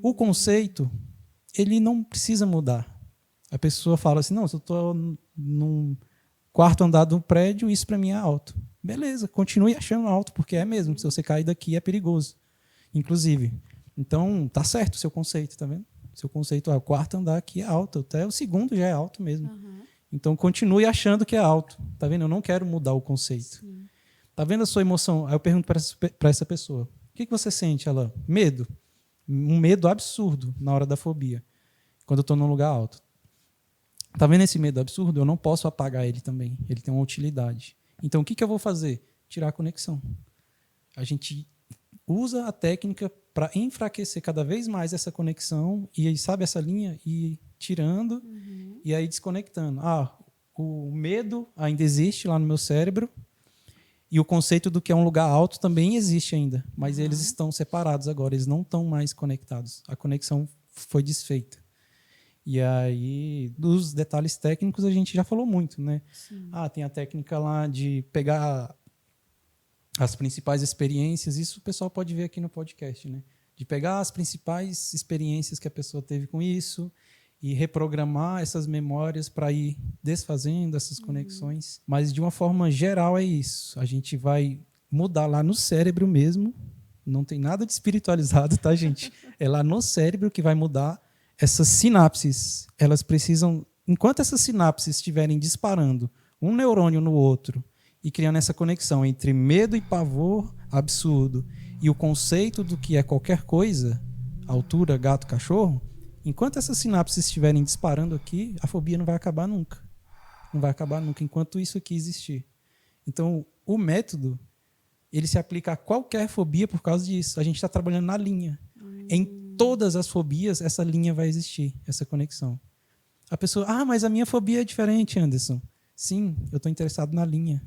O conceito, ele não precisa mudar. A pessoa fala assim, não, se eu estou num quarto andar do prédio, isso para mim é alto. Beleza, continue achando alto, porque é mesmo. Se você cair daqui, é perigoso. Inclusive. Então, tá certo o seu conceito, tá vendo? Seu conceito, o quarto andar aqui é alto, até o segundo já é alto mesmo. Então, continue achando que é alto. Tá vendo? Eu não quero mudar o conceito. Sim. Tá vendo a sua emoção? Aí eu pergunto para essa pessoa, o que você sente, Alain? Medo. Um medo absurdo na hora da fobia, quando eu estou num lugar alto. Tá vendo esse medo absurdo? Eu não posso apagar ele também. Ele tem uma utilidade. Então, o que eu vou fazer? Tirar a conexão. A gente usa a técnica para enfraquecer cada vez mais essa conexão e aí, sabe, essa linha, e tirando e aí desconectando. O medo ainda existe lá no meu cérebro e o conceito do que é um lugar alto também existe ainda, mas eles estão separados agora, eles não estão mais conectados. A conexão foi desfeita. E aí, dos detalhes técnicos, a gente já falou muito, né? Sim. Tem a técnica lá de pegar as principais experiências, isso o pessoal pode ver aqui no podcast, né? De pegar as principais experiências que a pessoa teve com isso e reprogramar essas memórias para ir desfazendo essas conexões. Mas, de uma forma geral, é isso. A gente vai mudar lá no cérebro mesmo. Não tem nada de espiritualizado, tá, gente? É lá no cérebro que vai mudar essas sinapses. Elas precisam... Enquanto essas sinapses estiverem disparando um neurônio no outro e criando essa conexão entre medo e pavor absurdo e o conceito do que é qualquer coisa, altura, gato, cachorro, enquanto essas sinapses estiverem disparando aqui, a fobia não vai acabar nunca. Não vai acabar nunca, enquanto isso aqui existir. Então, o método, ele se aplica a qualquer fobia por causa disso. A gente está trabalhando na linha. Em todas as fobias, essa linha vai existir, essa conexão. A pessoa, mas a minha fobia é diferente, Anderson. Sim, eu estou interessado na linha.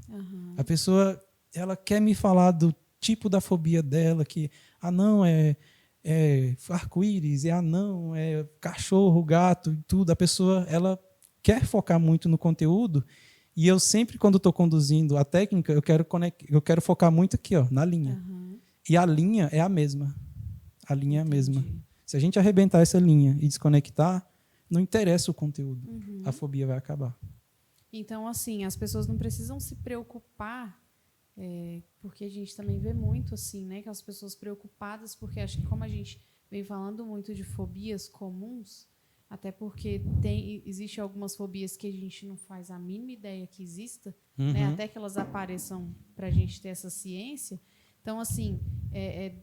A pessoa, ela quer me falar do tipo da fobia dela, que, não, é arco-íris, não, é cachorro, gato e tudo. A pessoa, ela quer focar muito no conteúdo e eu sempre, quando estou conduzindo a técnica, eu quero focar muito aqui, na linha. E a linha é a mesma. A linha é a mesma. Se a gente arrebentar essa linha e desconectar, não interessa o conteúdo. A fobia vai acabar. Então, assim, as pessoas não precisam se preocupar, porque a gente também vê muito, assim, né, que as pessoas preocupadas, porque acho que como a gente vem falando muito de fobias comuns, até porque existe algumas fobias que a gente não faz a mínima ideia que exista, né, até que elas apareçam para a gente ter essa ciência. Então, assim, é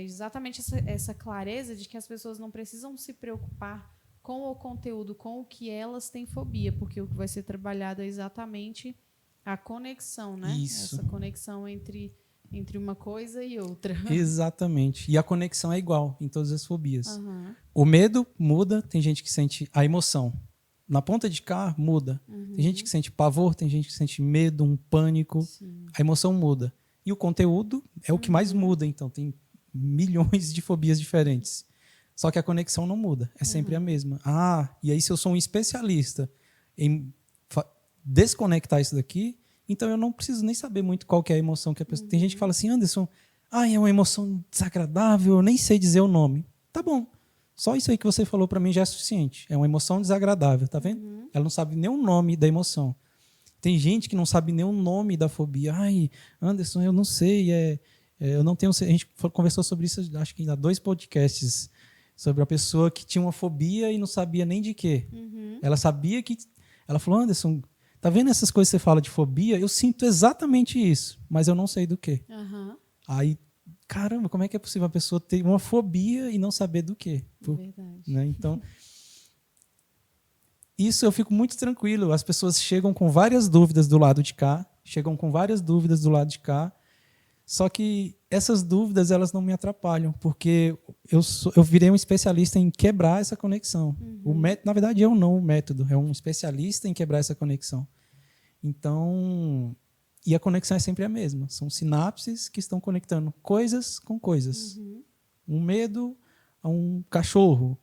exatamente essa clareza de que as pessoas não precisam se preocupar com o conteúdo, com o que elas têm fobia, porque o que vai ser trabalhado é exatamente a conexão, né? Isso. Essa conexão entre uma coisa e outra. Exatamente. E a conexão é igual em todas as fobias. O medo muda, tem gente que sente a emoção. Na ponta de cá, muda. Tem gente que sente pavor, tem gente que sente medo, um pânico. Sim. A emoção muda. E o conteúdo é o que mais muda, então. Tem milhões de fobias diferentes. Só que a conexão não muda, é sempre a mesma. E aí se eu sou um especialista em desconectar isso daqui, então eu não preciso nem saber muito qual que é a emoção que a pessoa... Tem gente que fala assim, Anderson, é uma emoção desagradável, eu nem sei dizer o nome. Tá bom, só isso aí que você falou para mim já é suficiente. É uma emoção desagradável, tá vendo? Ela não sabe nem o nome da emoção. Tem gente que não sabe nem o nome da fobia. Anderson, eu não sei, eu não tenho... A gente conversou sobre isso, acho que há 2 podcasts, sobre a pessoa que tinha uma fobia e não sabia nem de quê. Ela sabia que... Ela falou, Anderson, tá vendo essas coisas que você fala de fobia? Eu sinto exatamente isso, mas eu não sei do quê. Aí, caramba, como é que é possível a pessoa ter uma fobia e não saber do quê? Verdade. Né? Então, isso eu fico muito tranquilo. As pessoas chegam com várias dúvidas do lado de cá, só que essas dúvidas, elas não me atrapalham, porque eu virei um especialista em quebrar essa conexão. Na verdade, eu não o método, é um especialista em quebrar essa conexão. Então, e a conexão é sempre a mesma. São sinapses que estão conectando coisas com coisas. Um medo a um cachorro,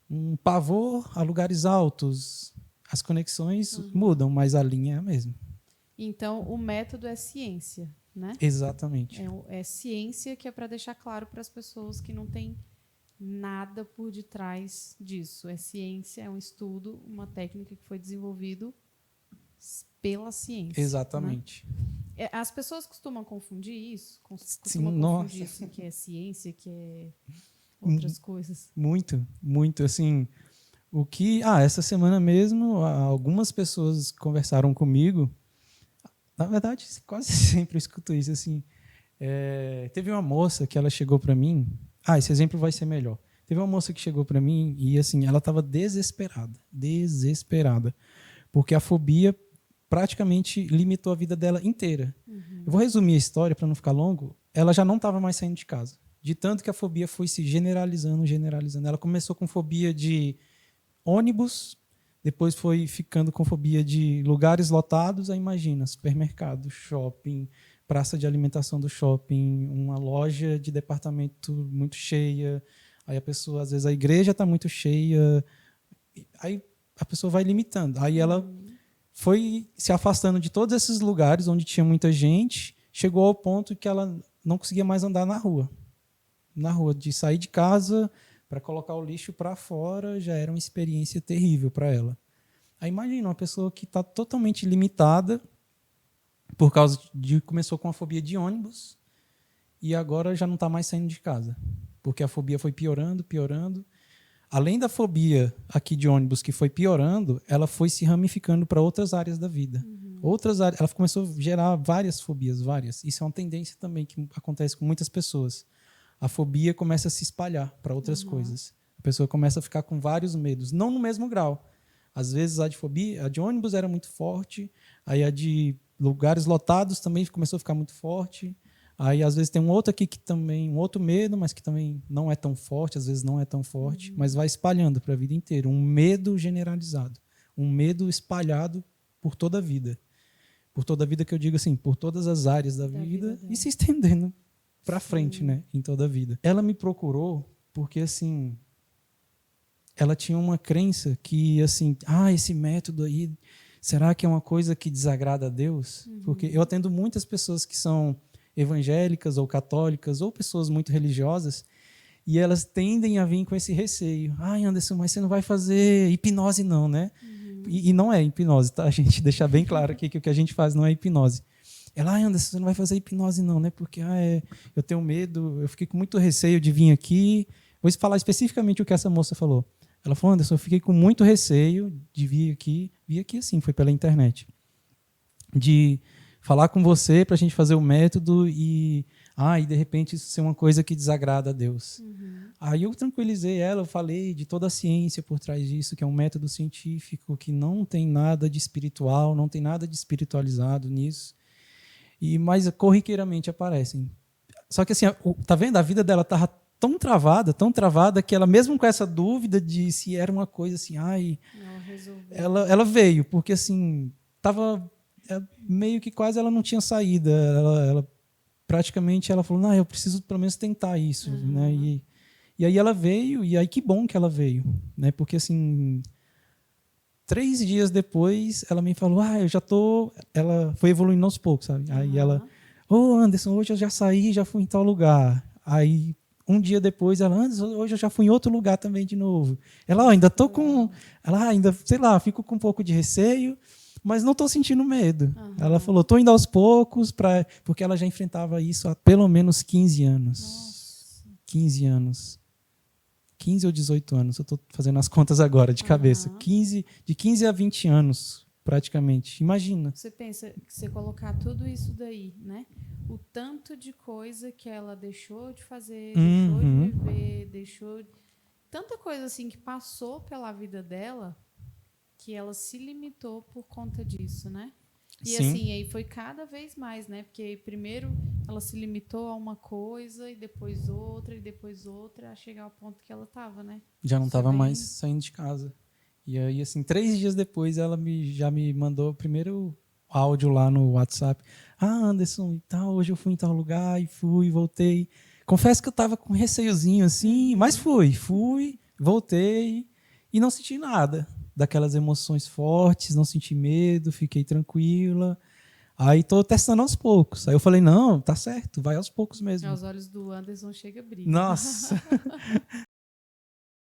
um pavor a lugares altos. As conexões mudam, mas a linha é a mesma. Então, o método é ciência, né? Exatamente. É ciência que é para deixar claro para as pessoas que não têm nada por detrás disso. É ciência, é um estudo, uma técnica que foi desenvolvido pela ciência. Exatamente. Né? As pessoas costumam confundir isso, Sim, confundir isso que é ciência, que é outras coisas. Muito, muito. Assim, essa semana mesmo, algumas pessoas conversaram comigo. Na verdade, quase sempre eu escuto isso. Assim, teve uma moça que ela chegou para mim. Esse exemplo vai ser melhor. Teve uma moça que chegou para mim e assim, ela estava desesperada, porque a fobia praticamente limitou a vida dela inteira. Eu vou resumir a história para não ficar longo. Ela já não estava mais saindo de casa, de tanto que a fobia foi se generalizando. Ela começou com fobia de ônibus, depois foi ficando com fobia de lugares lotados. Aí imagina, supermercado, shopping, praça de alimentação do shopping, uma loja de departamento muito cheia. Aí a pessoa, às vezes, a igreja está muito cheia. Aí a pessoa vai limitando. Aí ela foi se afastando de todos esses lugares onde tinha muita gente, chegou ao ponto que ela não conseguia mais andar na rua. De sair de casa para colocar o lixo para fora já era uma experiência terrível para ela. Aí imagina uma pessoa que está totalmente limitada por causa de começou com a fobia de ônibus e agora já não está mais saindo de casa, porque a fobia foi piorando. Além da fobia aqui de ônibus que foi piorando, ela foi se ramificando para outras áreas da vida. Outras áreas, ela começou a gerar várias fobias, várias. Isso é uma tendência também que acontece com muitas pessoas. A fobia começa a se espalhar para outras coisas. A pessoa começa a ficar com vários medos, não no mesmo grau. Às vezes a de ônibus era muito forte, aí a de lugares lotados também começou a ficar muito forte. Aí, às vezes, tem um outro aqui que também, um outro medo, mas que também não é tão forte, às vezes não é tão forte, mas vai espalhando para a vida inteira. Um medo generalizado, um medo espalhado por toda a vida. Por toda a vida que eu digo assim, por todas as áreas da vida e se estendendo para frente, né, em toda a vida. Ela me procurou porque, assim, ela tinha uma crença que, assim, esse método aí, será que é uma coisa que desagrada a Deus? Porque eu atendo muitas pessoas que são evangélicas ou católicas ou pessoas muito religiosas e elas tendem a vir com esse receio. Anderson, mas você não vai fazer hipnose não, né? E não é hipnose, tá? A gente deixa bem claro aqui que o que a gente faz não é hipnose. Ela, Anderson, você não vai fazer hipnose não, né? Porque eu tenho medo, eu fiquei com muito receio de vir aqui. Vou falar especificamente o que essa moça falou. Ela falou, Anderson, eu fiquei com muito receio de vir aqui assim, foi pela internet, de falar com você para a gente fazer o método e de repente isso ser uma coisa que desagrada a Deus. Aí eu tranquilizei ela, eu falei de toda a ciência por trás disso, que é um método científico, que não tem nada de espiritual, não tem nada de espiritualizado nisso. Mas corriqueiramente aparecem. Só que assim, tá vendo? A vida dela estava tão travada, que ela mesmo com essa dúvida de se era uma coisa assim, ela veio, porque assim, estava meio que quase ela não tinha saída. Ela praticamente ela falou, eu preciso pelo menos tentar isso, né? E aí ela veio, e aí que bom que ela veio, né? Porque assim, 3 dias depois ela me falou, eu já tô, ela foi evoluindo aos poucos, sabe? Aí ela, Anderson, hoje eu já saí, já fui em tal lugar. Aí um dia depois ela, Anderson, hoje eu já fui em outro lugar também de novo. Ela, ainda tô com, ela ainda, sei lá, fico com um pouco de receio, mas não estou sentindo medo. Ela falou, estou indo aos poucos, porque ela já enfrentava isso há pelo menos 15 anos. Nossa. 15 anos. 15 ou 18 anos, eu estou fazendo as contas agora, de cabeça. De 15 a 20 anos, praticamente. Imagina. Você pensa que você colocar tudo isso daí, né? O tanto de coisa que ela deixou de fazer, deixou de viver, tanta coisa assim que passou pela vida dela, que ela se limitou por conta disso, né? E Sim. assim, aí foi cada vez mais, né? Porque primeiro ela se limitou a uma coisa, e depois outra, a chegar ao ponto que ela estava, né? Já não estava mais saindo de casa. E aí, assim, 3 dias depois, ela já me mandou o primeiro áudio lá no WhatsApp. Anderson, hoje eu fui em tal lugar, e fui, voltei. Confesso que eu estava com receiozinho, assim, mas fui, voltei, e não senti nada daquelas emoções fortes, não senti medo, fiquei tranquila. Aí estou testando aos poucos. Aí eu falei, não, tá certo, vai aos poucos mesmo. Aos olhos do Anderson chega brilho. Nossa!